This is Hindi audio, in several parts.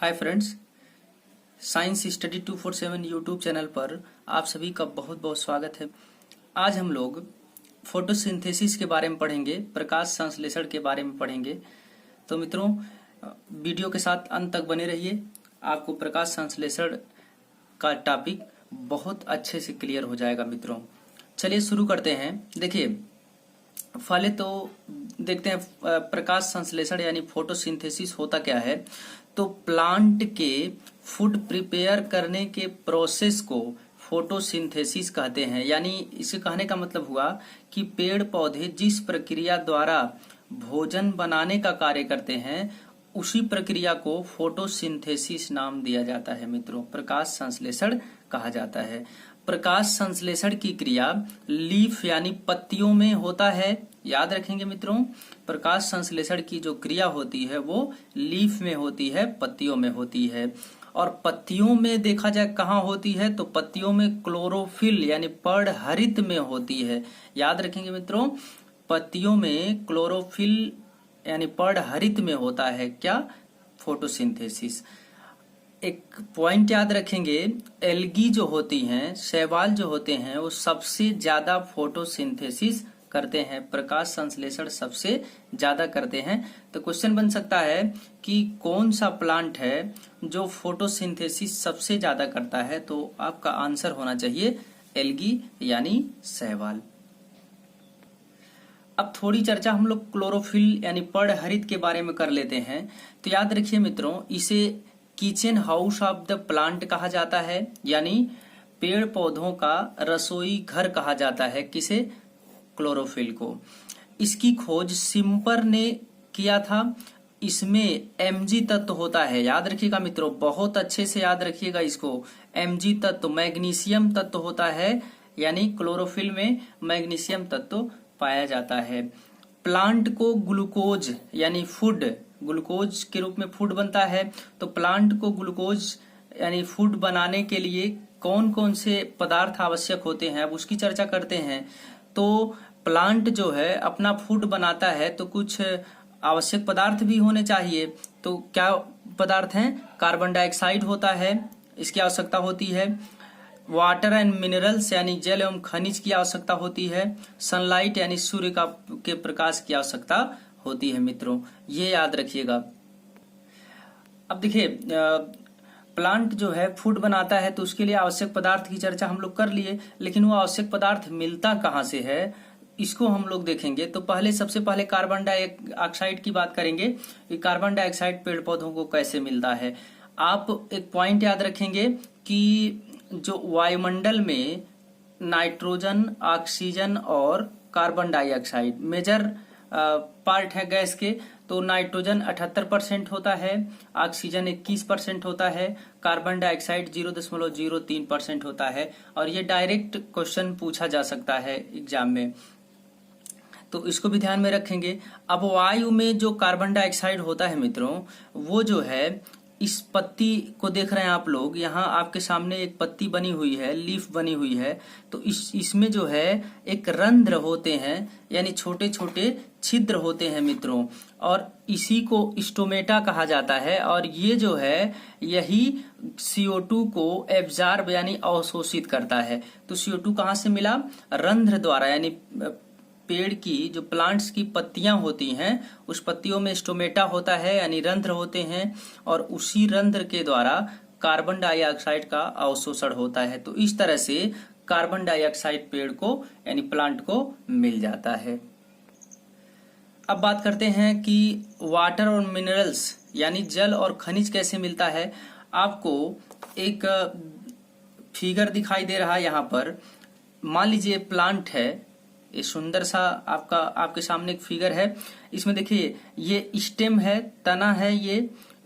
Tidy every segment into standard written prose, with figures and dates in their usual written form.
Hi friends, science study 247 YouTube channel पर आप सभी का बहुत बहुत स्वागत है। आज हम लोग फोटोसिंथेसिस के बारे में पढ़ेंगे, प्रकाश संश्लेषण के बारे में पढ़ेंगे। तो मित्रों, वीडियो के साथ अंत तक बने रहिए। आपको प्रकाश संश्लेषण का टॉपिक बहुत अच्छे से क्लियर हो जाएगा। मित्रों चलिए शुरू करते हैं। देखिए, पहले तो देखते हैं प्रकाश संश्लेषण यानी फोटोसिंथेसिस होता क्या है। तो प्लांट के फूड प्रिपेयर करने के प्रोसेस को फोटोसिंथेसिस कहते हैं। यानी इसे कहने का मतलब हुआ कि पेड़ पौधे जिस प्रक्रिया द्वारा भोजन बनाने का कार्य करते हैं उसी प्रक्रिया को फोटोसिंथेसिस नाम दिया जाता है। मित्रों, प्रकाश संश्लेषण कहा जाता है। प्रकाश संश्लेषण की क्रिया लीफ यानी पत्तियों में होता है। याद रखेंगे मित्रों, प्रकाश संश्लेषण की जो क्रिया होती है वो लीफ में होती है, पत्तियों में होती है। और पत्तियों में देखा जाए कहाँ होती है, तो पत्तियों में क्लोरोफिल यानी पर्णहरित में होती है। याद रखेंगे मित्रों, पत्तियों में क्लोरोफिल यानी पर्णहरित में होता है क्या, फोटोसिंथेसिस। एक पॉइंट याद रखेंगे, एल्गी जो होती हैं, शैवाल जो होते हैं, वो सबसे ज्यादा फोटोसिंथेसिस करते हैं, प्रकाश संश्लेषण सबसे ज्यादा करते हैं। तो क्वेश्चन बन सकता है कि कौन सा प्लांट है जो फोटोसिंथेसिस सबसे ज्यादा करता है। तो आपका आंसर होना चाहिए एल्गी यानी शैवाल। अब थोड़ी चर्चा हम लोग क्लोरोफिल यानी पर्णहरित के बारे में कर लेते हैं। तो याद रखिए मित्रों, इसे kitchen house of the plant कहा जाता है, यानी पेड़ पौधों का रसोई घर कहा जाता है। किसे? क्लोरोफिल को। इसकी खोज सिम्पर ने किया था। इसमें Mg तत्व होता है। याद रखिएगा मित्रों, बहुत अच्छे से याद रखिएगा इसको। Mg तत्व मैग्नीशियम तत्व होता है, यानी क्लोरोफिल में मैग्नीशियम तत्व पाया जाता है। प्लांट को ग्लूकोज यानी फूड, ग्लूकोज के रूप में फूड बनता है। तो प्लांट को ग्लूकोज यानी फूड बनाने के लिए कौन कौन से पदार्थ आवश्यक होते हैं, अब उसकी चर्चा करते हैं। तो प्लांट जो है अपना फूड बनाता है तो कुछ आवश्यक पदार्थ भी होने चाहिए। तो क्या पदार्थ हैं? कार्बन डाइऑक्साइड होता है, इसकी आवश्यकता होती है। वाटर एंड मिनरल्स यानी जल एवं खनिज की आवश्यकता होती है। सनलाइट यानी सूर्य के प्रकाश की आवश्यकता होती है। मित्रों ये याद रखिएगा। अब देखिए, प्लांट जो है फूड बनाता है तो उसके लिए आवश्यक पदार्थ की चर्चा हम लोग कर लिए, लेकिन वो आवश्यक पदार्थ मिलता कहाँ से है इसको हम लोग देखेंगे। तो सबसे पहले कार्बन डाइऑक्साइड की बात करेंगे कि कार्बन डाइऑक्साइड पेड़ पौधों को कैसे मिलता है। आप एक पॉइंट याद रखेंगे कि जो वायुमंडल में नाइट्रोजन, ऑक्सीजन और कार्बन डाइऑक्साइड मेजर पार्ट है गैस के। तो नाइट्रोजन 78% होता है, ऑक्सीजन 21% होता है, कार्बन डाइऑक्साइड 0.03% होता है। और ये डायरेक्ट क्वेश्चन पूछा जा सकता है एग्जाम में, तो इसको भी ध्यान में रखेंगे। अब वायु में जो कार्बन डाइऑक्साइड होता है मित्रों, वो जो है इस पत्ती को देख रहे हैं आप लोग, यहाँ आपके सामने एक पत्ती बनी हुई है, लीफ बनी हुई है। तो इसमें जो है एक रंध्र होते हैं, यानी छोटे छोटे छिद्र होते हैं मित्रों, और इसी को स्टोमेटा कहा जाता है। और ये जो है यही CO2 को एब्जॉर्ब यानी अवशोषित करता है। तो CO2 कहाँ से मिला? रंध्र द्वारा, यानी पेड़ की जो प्लांट्स की पत्तियां होती हैं उस पत्तियों में स्टोमेटा होता है यानी रंध्र होते हैं, और उसी रंध्र के द्वारा कार्बन डाइऑक्साइड का अवशोषण होता है। तो इस तरह से कार्बन डाइऑक्साइड पेड़ को यानी प्लांट को मिल जाता है। अब बात करते हैं कि वाटर और मिनरल्स यानी जल और खनिज कैसे मिलता है। आपको एक फिगर दिखाई दे रहा है यहाँ पर। मान लीजिए प्लांट है, ये सुंदर सा आपके सामने एक फिगर है। इसमें देखिए ये स्टेम है, तना है,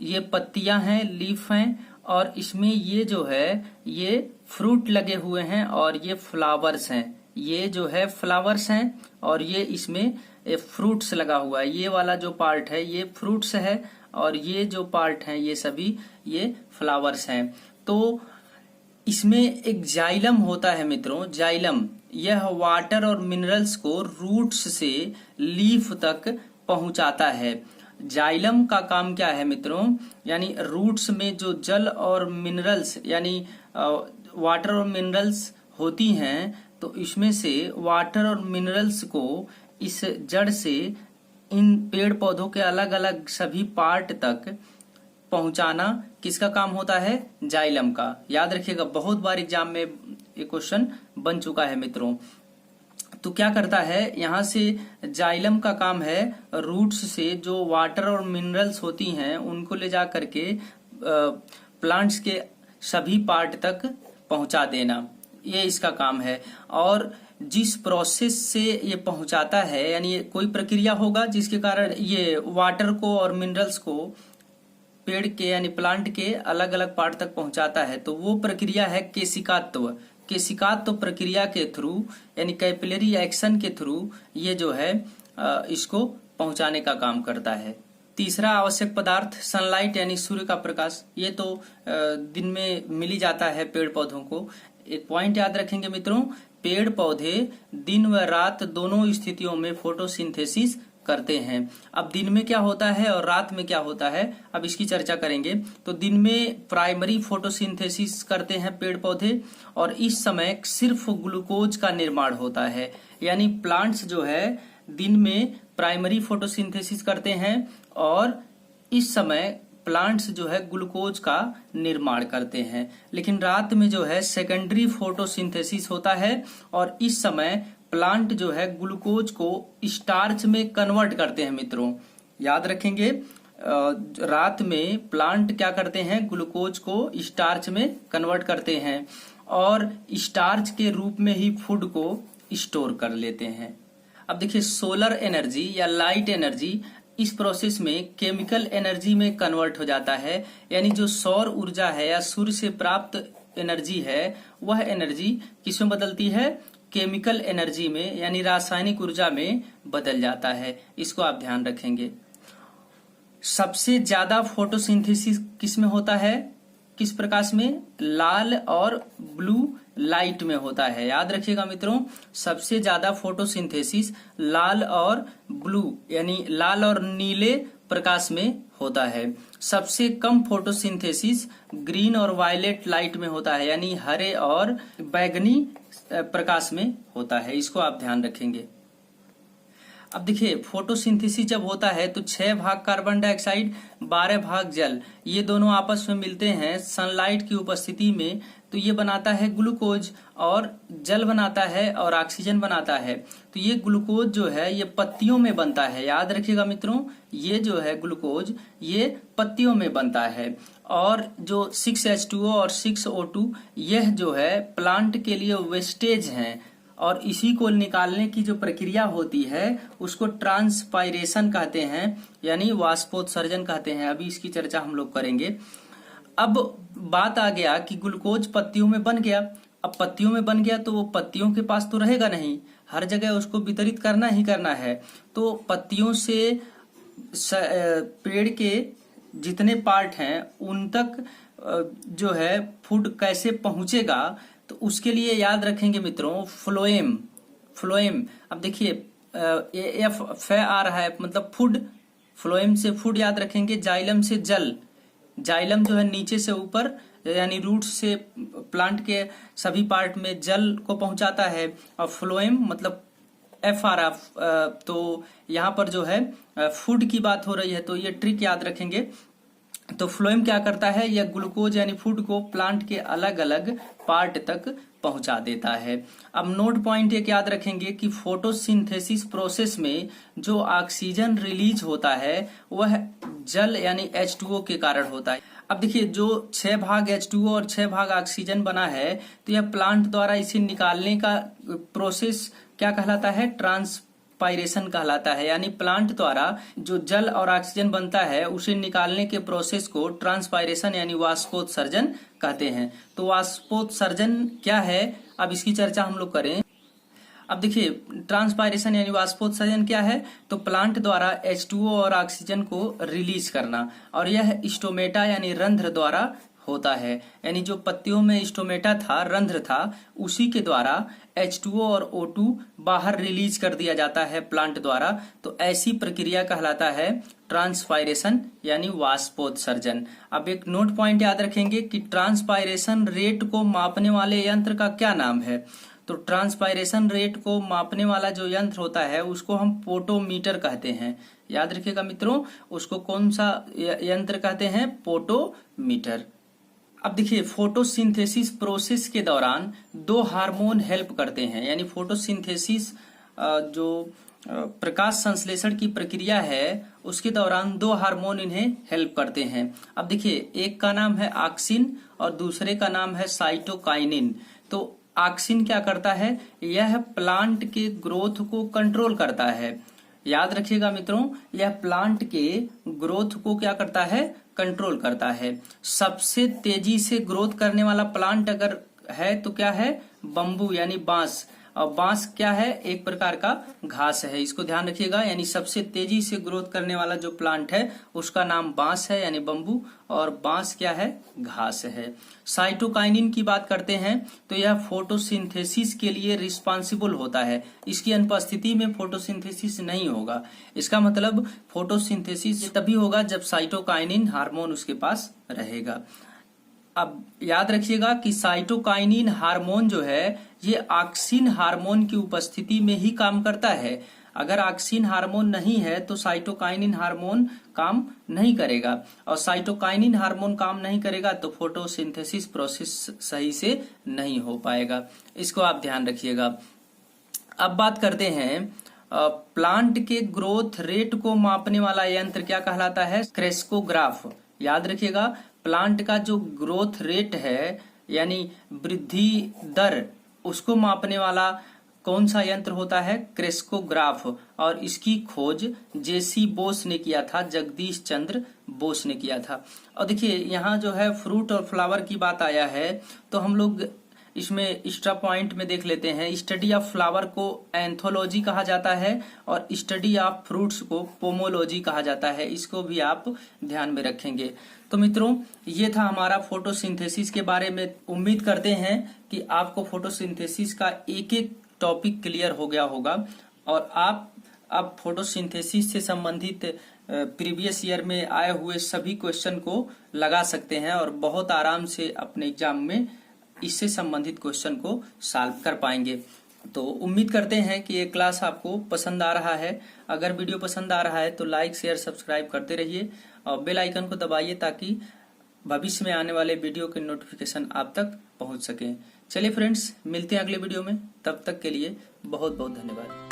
ये पत्तियां हैं, लीफ हैं, और इसमें ये जो है ये फ्रूट लगे हुए हैं और ये फ्लावर्स हैं। ये जो है फ्लावर्स हैं और ये इसमें फ्रूट्स लगा हुआ है। ये वाला जो पार्ट है ये फ्रूट्स है और ये जो पार्ट है ये सभी ये फ्लावर्स हैं। तो इसमें एक जाइलम होता है मित्रों, जाइलम। यह वाटर और मिनरल्स को रूट्स से लीफ तक पहुंचाता है। जाइलम का काम क्या है मित्रों, यानी रूट्स में जो जल और मिनरल्स यानी वाटर और मिनरल्स होती हैं, तो इसमें से वाटर और मिनरल्स को इस जड़ से इन पेड़ पौधों के अलग अलग सभी पार्ट तक पहुंचाना किसका काम होता है, जाइलम का। याद रखिएगा, बहुत बार एग्जाम में ये क्वेश्चन बन चुका है मित्रों। तो क्या करता है, यहाँ से जाइलम का काम है रूट्स से जो वाटर और मिनरल्स होती हैं उनको ले जा करके प्लांट्स के सभी पार्ट तक पहुंचा देना, ये इसका काम है। और जिस प्रोसेस से ये पहुंचाता है, यानी कोई प्रक्रिया होगा जिसके कारण ये वाटर को और मिनरल्स को पेड़ के यानी प्लांट के अलग अलग पार्ट तक पहुंचाता है, तो वो प्रक्रिया है केशिकात्व। केशिकात्व प्रक्रिया के थ्रू यानी कैपिलरी एक्शन के थ्रू ये जो है इसको पहुंचाने का काम करता है। तीसरा आवश्यक पदार्थ सनलाइट यानी सूर्य का प्रकाश। ये तो दिन में मिल ही जाता है पेड़ पौधों को। एक पॉइंट याद रखेंगे मित्रों, पेड़ पौधे दिन व रात दोनों स्थितियों में फोटोसिंथेसिस करते हैं। अब दिन में क्या होता है और रात में क्या होता है, अब इसकी चर्चा करेंगे। तो दिन में प्राइमरी फोटोसिंथेसिस करते हैं पेड़ पौधे, और इस समय सिर्फ ग्लूकोज का निर्माण होता है। यानी प्लांट्स जो है दिन में प्राइमरी फोटोसिंथेसिस करते हैं और इस समय प्लांट्स जो है ग्लूकोज का निर्माण करते हैं। लेकिन रात में जो है सेकेंडरी फोटोसिंथेसिस होता है और इस समय प्लांट जो है ग्लूकोज को स्टार्च में कन्वर्ट करते हैं मित्रों। याद रखेंगे, रात में प्लांट क्या करते हैं, ग्लूकोज को स्टार्च में कन्वर्ट करते हैं और स्टार्च के रूप में ही फूड को स्टोर कर लेते हैं। अब देखिए, सोलर एनर्जी या लाइट एनर्जी इस प्रोसेस में केमिकल एनर्जी में कन्वर्ट हो जाता है। यानी जो सौर ऊर्जा है या सूर्य से प्राप्त एनर्जी है, वह एनर्जी किसमें बदलती है, केमिकल एनर्जी में यानी रासायनिक ऊर्जा में बदल जाता है। इसको आप ध्यान रखेंगे। सबसे ज्यादा फोटोसिंथेसिस किसमें होता है, किस प्रकाश में, लाल और ब्लू लाइट में होता है। याद रखिएगा मित्रों, सबसे ज्यादा फोटोसिंथेसिस लाल और ब्लू यानी लाल और नीले प्रकाश में होता है। सबसे कम फोटोसिंथेसिस ग्रीन और वायलेट लाइट में होता है, यानी हरे और बैगनी प्रकाश में होता है। इसको आप ध्यान रखेंगे। अब देखिए, फोटोसिंथेसिस जब होता है तो 6 भाग कार्बन डाइऑक्साइड 12 भाग जल, ये दोनों आपस में मिलते हैं सनलाइट की उपस्थिति में, तो ये बनाता है ग्लूकोज, और जल बनाता है और ऑक्सीजन बनाता है। तो ये ग्लूकोज जो है ये पत्तियों में बनता है। याद रखिएगा मित्रों, ये जो है ग्लूकोज ये पत्तियों में बनता है। और जो 6H2O और 6O2 यह जो है प्लांट के लिए वेस्टेज हैं, और इसी को निकालने की जो प्रक्रिया होती है उसको ट्रांसपायरेशन कहते हैं, यानी वाष्पोत्सर्जन कहते हैं। अभी इसकी चर्चा हम लोग करेंगे। अब बात आ गया कि ग्लूकोज पत्तियों में बन गया। अब पत्तियों में बन गया तो वो पत्तियों के पास तो रहेगा नहीं, हर जगह उसको वितरित करना ही करना है। तो पत्तियों से पेड़ के जितने पार्ट हैं उन तक जो है फूड कैसे पहुंचेगा, तो उसके लिए याद रखेंगे मित्रों फ्लोएम। अब देखिए, एफ फे आ रहा है, मतलब फूड, फ्लोएम से फूड याद रखेंगे। जाइलम से जल, जाइलम जो है नीचे से ऊपर यानी रूट से प्लांट के सभी पार्ट में जल को पहुंचाता है, और फ्लोएम मतलब एफ आ रहा, तो यहाँ पर जो है फूड की बात हो रही है, तो ये ट्रिक याद रखेंगे। तो फ्लोएम क्या करता है, यह ग्लूकोज यानी फूड को प्लांट के अलग अलग पार्ट तक पहुंचा देता है। अब नोट पॉइंट एक याद रखेंगे कि फोटोसिंथेसिस प्रोसेस में जो ऑक्सीजन रिलीज होता है वह जल यानी H2O के कारण होता है। अब देखिए, जो 6 भाग H2O और 6 भाग ऑक्सीजन बना है, तो यह प्लांट द्वारा इसे निकालने का प्रोसेस क्या कहलाता है, ट्रांसपायरेशन कहलाता है। यानी प्लांट द्वारा जो जल और ऑक्सीजन बनता है उसे निकालने के प्रोसेस को ट्रांसपायरेशन यानी वाष्पोत्सर्जन कहते हैं। तो वाष्पोत्सर्जन क्या है, अब इसकी चर्चा हम लोग करें। अब देखिए, ट्रांसपायरेशन यानी वाष्पोत्सर्जन क्या है, तो प्लांट द्वारा H2O और ऑक्सीजन को रिलीज करना, और यह स्टोमेटा यानी रंध्र द्वारा होता है, यानी जो पत्तियों में स्टोमेटा था, रंध्र था, उसी के द्वारा H2O और O2 बाहर रिलीज कर दिया जाता है प्लांट द्वारा। तो ऐसी प्रक्रिया कहलाता है ट्रांसपायरेशन यानी वाष्पोत्सर्जन। अब एक नोट पॉइंट याद रखेंगे कि ट्रांसपायरेशन रेट को मापने वाले यंत्र का क्या नाम है। तो ट्रांसपायरेशन रेट को मापने वाला जो यंत्र होता है उसको हम पोटोमीटर कहते हैं। याद रखिएगा मित्रों, उसको कौन सा यंत्र कहते हैं? पोटोमीटर। अब देखिए, फोटोसिंथेसिस प्रोसेस के दौरान दो हार्मोन हेल्प करते हैं, यानी फोटोसिंथेसिस जो प्रकाश संश्लेषण की प्रक्रिया है उसके दौरान दो हार्मोन इन्हें हेल्प करते हैं। अब देखिए, एक का नाम है ऑक्सिन और दूसरे का नाम है साइटोकाइनिन। तो ऑक्सिन क्या करता है? यह प्लांट के ग्रोथ को कंट्रोल करता है। याद रखिएगा मित्रों, यह प्लांट के ग्रोथ को क्या करता है? कंट्रोल करता है। सबसे तेजी से ग्रोथ करने वाला प्लांट अगर है तो क्या है? बम्बू यानी बांस। और बांस क्या है? एक प्रकार का घास है, इसको ध्यान रखिएगा। यानी सबसे तेजी से ग्रोथ करने वाला जो प्लांट है उसका नाम बांस है, यानी बम्बू, और बांस क्या है? घास है। साइटोकाइनिन की बात करते हैं तो यह फोटोसिंथेसिस के लिए रिस्पॉन्सिबल होता है। इसकी अनुपस्थिति में फोटोसिंथेसिस नहीं होगा। इसका मतलब फोटोसिंथेसिस तभी होगा जब साइटोकाइनिन हार्मोन उसके पास रहेगा। अब याद रखिएगा कि साइटोकाइनिन हार्मोन जो है ये ऑक्सिन हार्मोन की उपस्थिति में ही काम करता है। अगर ऑक्सिन हार्मोन नहीं है तो साइटोकाइनिन हार्मोन काम नहीं करेगा, और साइटोकाइनिन हार्मोन काम नहीं करेगा तो फोटोसिंथेसिस प्रोसेस सही से नहीं हो पाएगा। इसको आप ध्यान रखिएगा। अब बात करते हैं प्लांट के ग्रोथ रेट को मापने वाला यंत्र क्या कहलाता है? क्रेस्कोग्राफ। याद रखिएगा, प्लांट का जो ग्रोथ रेट है यानी वृद्धि दर, उसको मापने वाला कौन सा यंत्र होता है? क्रेस्कोग्राफ। और इसकी खोज जेसी बोस ने किया था, जगदीश चंद्र बोस ने किया था। और देखिए, यहाँ जो है फ्रूट और फ्लावर की बात आया है तो हम लोग इसमें एक्स्ट्रा पॉइंट में देख लेते हैं। स्टडी ऑफ फ्लावर को एंथोलॉजी कहा जाता है और स्टडी ऑफ फ्रूट्स को पोमोलॉजी कहा जाता है। इसको भी आप ध्यान में रखेंगे। तो मित्रों, ये था हमारा फोटोसिंथेसिस के बारे में। उम्मीद करते हैं कि आपको फोटोसिंथेसिस का एक एक टॉपिक क्लियर हो गया होगा और आप अब फोटोसिंथेसिस से संबंधित प्रीवियस ईयर में आए हुए सभी क्वेश्चन को लगा सकते हैं और बहुत आराम से अपने एग्जाम में इससे संबंधित क्वेश्चन को सॉल्व कर पाएंगे। तो उम्मीद करते हैं कि ये क्लास आपको पसंद आ रहा है। अगर वीडियो पसंद आ रहा है तो लाइक, शेयर, सब्सक्राइब करते रहिए और बेल आइकन को दबाइए ताकि भविष्य में आने वाले वीडियो के नोटिफिकेशन आप तक पहुंच सके। चलिए फ्रेंड्स, मिलते हैं अगले वीडियो में। तब तक के लिए बहुत बहुत धन्यवाद।